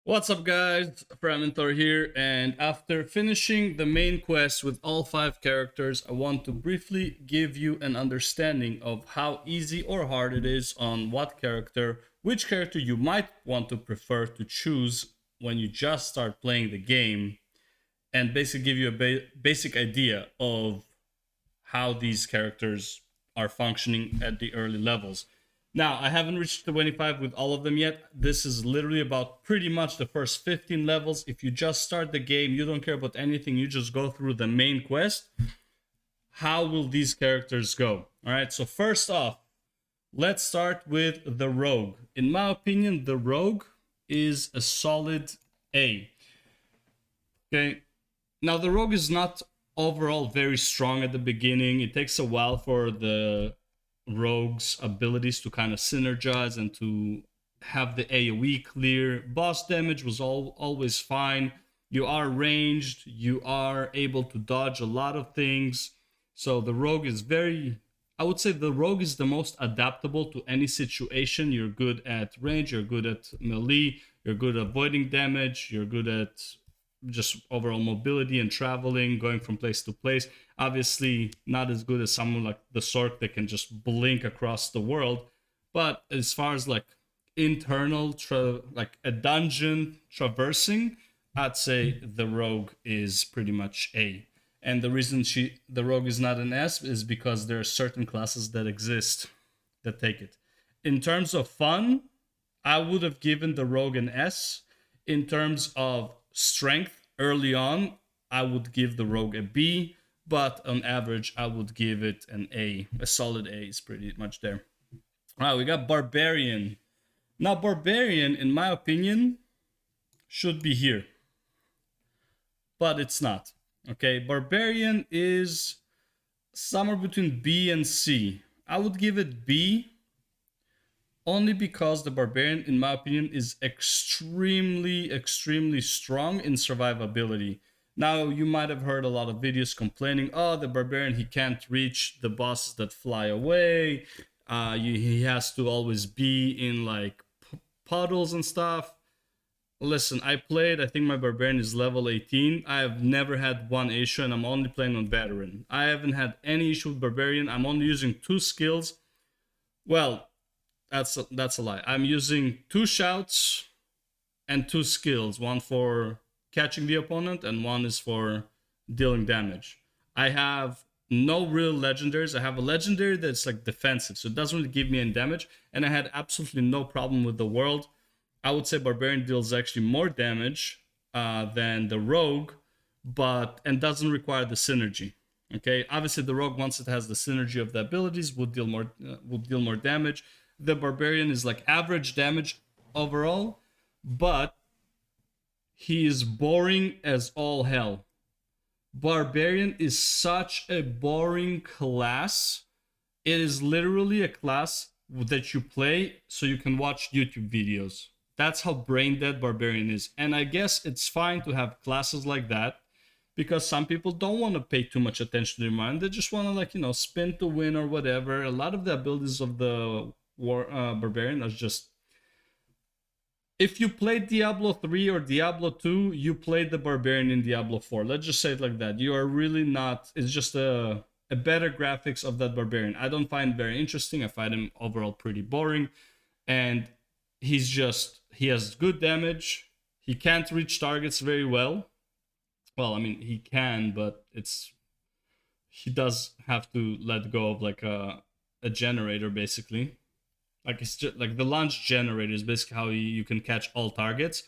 What's up, guys? Framinthor here, and after finishing the main quest with all 5 characters, I want to briefly give you an understanding of how easy or hard it is on which character you might want to prefer to choose when you just start playing the game, and basically give you a basic idea of how these characters are functioning at the early levels. Now, I haven't reached 25 with all of them yet. This is literally about pretty much the first 15 levels. If you just start the game, you don't care about anything, you just go through the main quest. How will these characters go? All right, so first off, let's start with the Rogue. In my opinion, the Rogue is a solid A. Okay, now the Rogue is not overall very strong at the beginning. It takes a while for the Rogue's abilities to kind of synergize and to have the AoE clear. Boss damage was always fine. You are ranged, you are able to dodge a lot of things. So the Rogue is I would say the Rogue is the most adaptable to any situation. You're good at range, you're good at melee, you're good at avoiding damage, you're good at just overall mobility and traveling, going from place to place. Obviously, not as good as someone like the Sork that can just blink across the world. But as far as like internal, like a dungeon traversing, I'd say the Rogue is pretty much A. And the reason the Rogue is not an S is because there are certain classes that exist that take it. In terms of fun, I would have given the Rogue an S. In terms of strength early on, I would give the Rogue a B, but on average, I would give it an A. A solid A is pretty much there. All right, we got Barbarian. Now, Barbarian, in my opinion, should be here, but it's not. Okay, Barbarian is somewhere between B and C. I would give it B only because the Barbarian, in my opinion, is extremely strong in survivability. Now, you might have heard a lot of videos complaining, oh, the Barbarian, he can't reach the bosses that fly away. He has to always be in like puddles and stuff. Listen, I think my Barbarian is level 18. I have never had one issue, and I'm only playing on Veteran. I haven't had any issue with Barbarian. I'm only using 2 skills. Well, that's a lie. I'm using 2 shouts and 2 skills. One for catching the opponent, and one is for dealing damage. I have no real legendaries. I have a legendary that's like defensive, so it doesn't really give me any damage. And I had absolutely no problem with the world. I would say Barbarian deals actually more damage than the Rogue, and doesn't require the synergy. Okay, obviously the Rogue, once it has the synergy of the abilities, will deal more damage. The Barbarian is like average damage overall, but he is boring as all hell. Barbarian is such a boring class. It is literally a class that you play so you can watch YouTube videos. That's how brain dead Barbarian is. And I guess it's fine to have classes like that because some people don't want to pay too much attention to their mind. They just want to, like, spin to win or whatever. A lot of the abilities of the Barbarian are just, if you played Diablo 3 or Diablo 2, you played the Barbarian in Diablo 4. Let's just say it like that. You are really not, it's just a better graphics of that Barbarian. I don't find very interesting. I find him overall pretty boring. And he has good damage. He can't reach targets very well. Well, I mean, he can, but he does have to let go of like a generator, basically. Like, it's just like the launch generator is basically how you can catch all targets.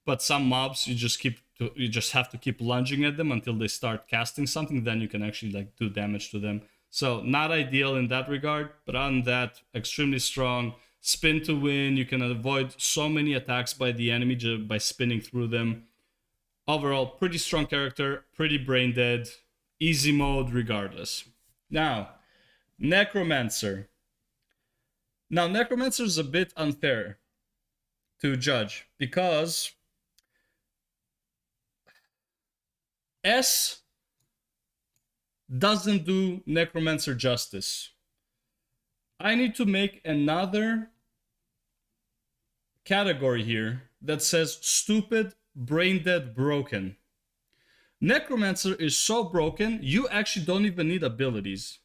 But some mobs you just have to keep lunging at them until they start casting something. Then you can actually like do damage to them. So not ideal in that regard, but on that, extremely strong. Spin to win. You can avoid so many attacks by the enemy just by spinning through them. Overall, pretty strong character, pretty brain dead, easy mode regardless. Now, Necromancer. Now, Necromancer is a bit unfair to judge because S doesn't do Necromancer justice. I need to make another category here that says stupid, brain dead, broken. Necromancer is so broken, you actually don't even need abilities.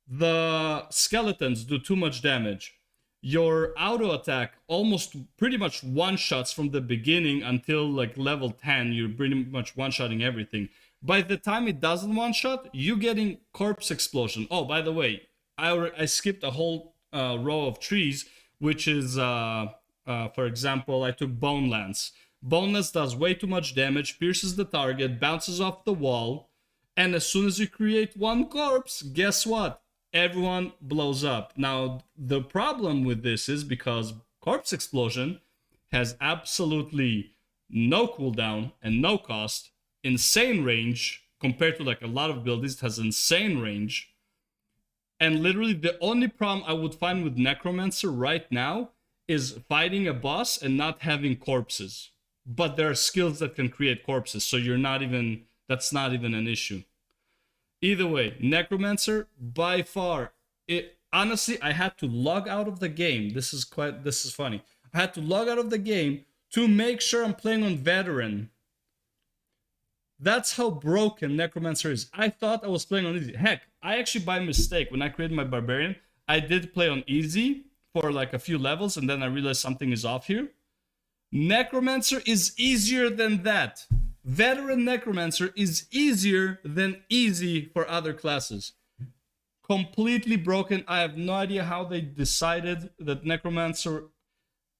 The skeletons do too much damage. Your auto attack almost pretty much one shots from the beginning until like level 10. You're pretty much one shotting everything. By the time it doesn't one shot, you getting corpse explosion. Oh, by the way, I skipped a whole row of trees, which is for example, I took Bone Lance. Bone Lance does way too much damage, pierces the target, bounces off the wall, and as soon as you create one corpse, guess what? Everyone blows up. Now, the problem with this is because Corpse Explosion has absolutely no cooldown and no cost, insane range, compared to like a lot of abilities, it has insane range. And literally the only problem I would find with Necromancer right now is fighting a boss and not having corpses. But there are skills that can create corpses, so that's not even an issue. Either way, Necromancer, by far, honestly, I had to log out of the game. This is funny. I had to log out of the game to make sure I'm playing on Veteran. That's how broken Necromancer is. I thought I was playing on easy. Heck, I actually, by mistake, when I created my Barbarian, I did play on easy for like a few levels, and then I realized something is off here. Necromancer is easier than that. Veteran Necromancer is easier than easy for other classes. Completely broken. I have no idea how they decided that Necromancer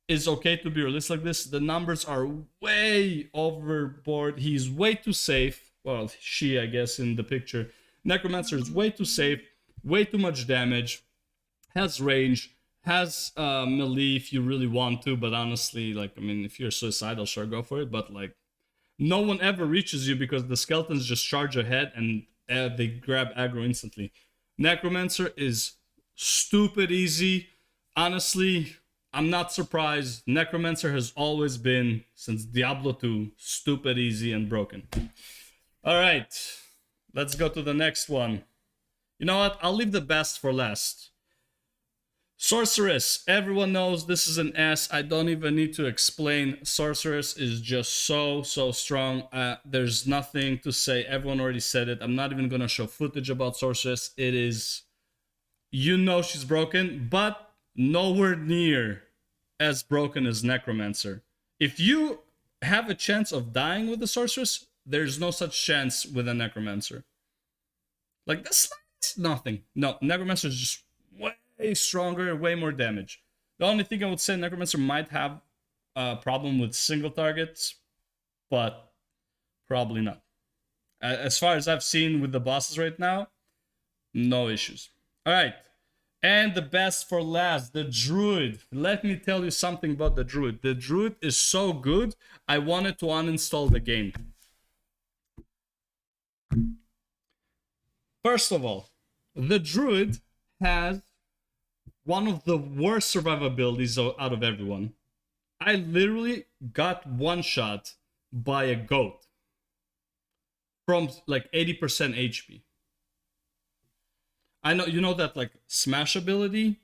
is okay to be released like this. The numbers are way overboard. He's way too safe. Well, she, I guess, in the picture. Necromancer is way too safe, way too much damage, has range, has melee if you really want to, but honestly, like, I mean, if you're suicidal, sure, go for it, but like, no one ever reaches you because the skeletons just charge ahead and they grab aggro instantly. Necromancer is stupid easy. Honestly, I'm not surprised. Necromancer has always been, since Diablo 2, stupid easy and broken. Alright, let's go to the next one. You know what? I'll leave the best for last. Sorceress. Everyone knows this is an S. I don't even need to explain. Sorceress is just so strong. There's nothing to say. Everyone already said it. I'm not even going to show footage about Sorceress. It is... You know she's broken, but nowhere near as broken as Necromancer. If you have a chance of dying with the Sorceress, there's no such chance with a Necromancer. Like, that's nothing. No, Necromancer is just way stronger, way more damage. The only thing I would say, Necromancer might have a problem with single targets, but probably not. As far as I've seen with the bosses right now, no issues. Alright, and the best for last, the Druid. Let me tell you something about the Druid. The Druid is so good, I wanted to uninstall the game. First of all, the Druid has one of the worst survivabilities out of everyone. I literally got one shot by a goat from like 80% HP. I know, you know that like smash ability?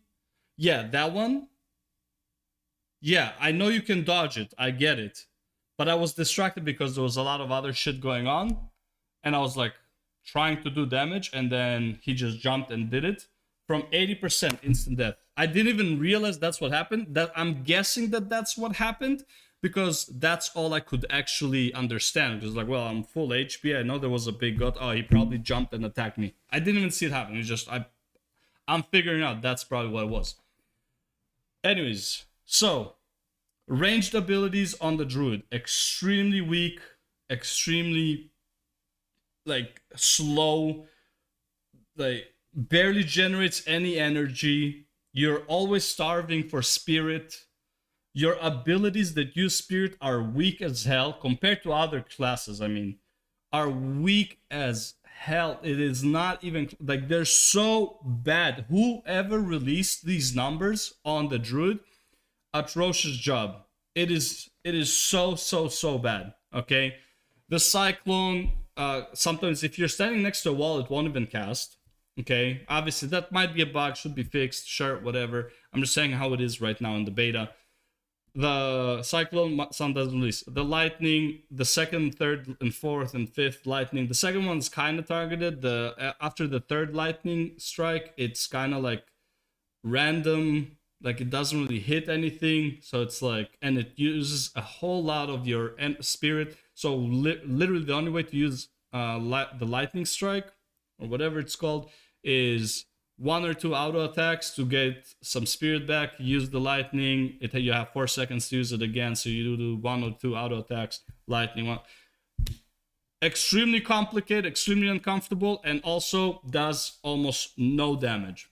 Yeah, that one. Yeah, I know you can dodge it. I get it. But I was distracted because there was a lot of other shit going on. And I was like trying to do damage. And then he just jumped and did it. From 80% instant death. I didn't even realize that's what happened. That I'm guessing that that's what happened because that's all I could actually understand. It was like, well, I'm full HP. I know there was a big goat. Oh, he probably jumped and attacked me. I didn't even see it happen. It's just I'm figuring out that's probably what it was. Anyways, so ranged abilities on the Druid, extremely weak, extremely like slow, like barely generates any energy. You're always starving for spirit. Your abilities that use spirit are weak as hell compared to other classes. I mean, are weak as hell. It is not even like they're so bad. Whoever released these numbers on the Druid, atrocious job. It is so bad. Okay, the Cyclone. Sometimes if you're standing next to a wall, it won't even cast. Okay, obviously that might be a bug, should be fixed, sure, whatever. I'm just saying how it is right now in the beta. The Cyclone sound doesn't release. The Lightning, the second, third, and fourth, and fifth Lightning. The second one's kind of targeted. After the third Lightning strike, it's kind of like random. Like it doesn't really hit anything. So it's like, and it uses a whole lot of your spirit. So literally the only way to use the Lightning strike, or whatever it's called, is 1 or 2 auto attacks to get some spirit back. Use the lightning. You have 4 seconds to use it again, so you do 1 or 2 auto attacks. Lightning one. Extremely complicated, extremely uncomfortable, and also does almost no damage.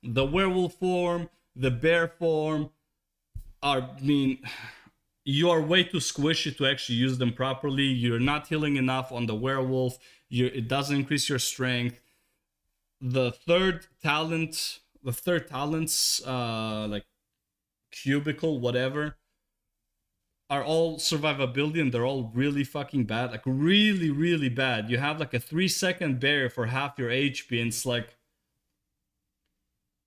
The werewolf form, the bear form, you are way too squishy to actually use them properly. You're not healing enough on the werewolf. It doesn't increase your strength. The third talent's like cubicle, whatever, are all survivability, and they're all really fucking bad. Like really, really bad. You have like a 3-second barrier for half your HP, and it's like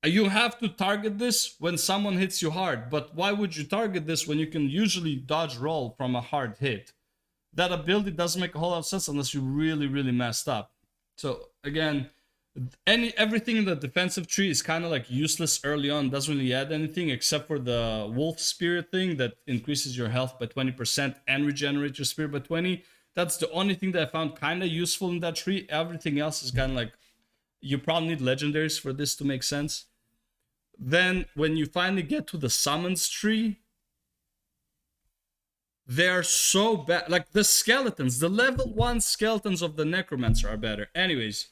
you have to target this when someone hits you hard. But why would you target this when you can usually dodge roll from a hard hit? That ability doesn't make a whole lot of sense unless you really, really messed up. So again, everything in the defensive tree is kind of like useless early on. Doesn't really add anything except for the wolf spirit thing that increases your health by 20% and regenerates your spirit by 20. That's the only thing that I found kind of useful in that tree. Everything else is kind of like, you probably need legendaries for this to make sense. Then when you finally get to the summons tree, they're so bad. Like the skeletons, the level 1 skeletons of the Necromancer are better. Anyways,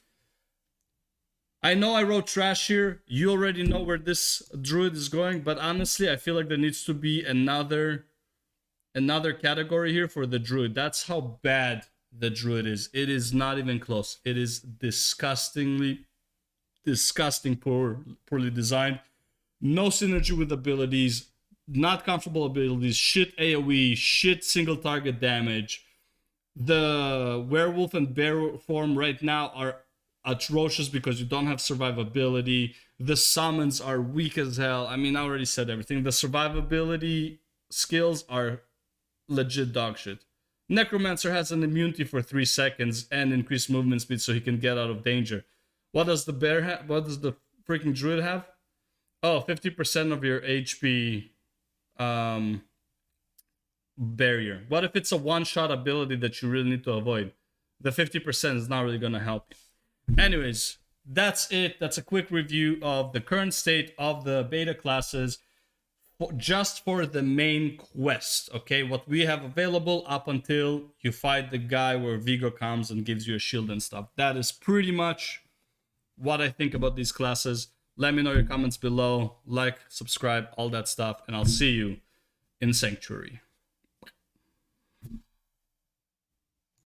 I know I wrote trash here. You already know where this druid is going, but honestly, I feel like there needs to be another category here for the druid. That's how bad the druid is. It is not even close. It is disgusting, poorly designed. No synergy with abilities, not comfortable abilities, shit AoE, shit single target damage. The werewolf and bear form right now are atrocious because you don't have survivability. The summons are weak as hell. I mean, I already said everything. The survivability skills are legit dog shit. Necromancer has an immunity for 3 seconds and increased movement speed so he can get out of danger. What does the bear have? What does the freaking druid have? Oh, 50% of your HP barrier. What if it's a one-shot ability that you really need to avoid? The 50% is not really going to help you. Anyways, that's it. That's a quick review of the current state of the beta classes just for the main quest, okay? What we have available up until you fight the guy where Vigor comes and gives you a shield and stuff. That is pretty much what I think about these classes. Let me know your comments below. Like, subscribe, all that stuff, and I'll see you in Sanctuary.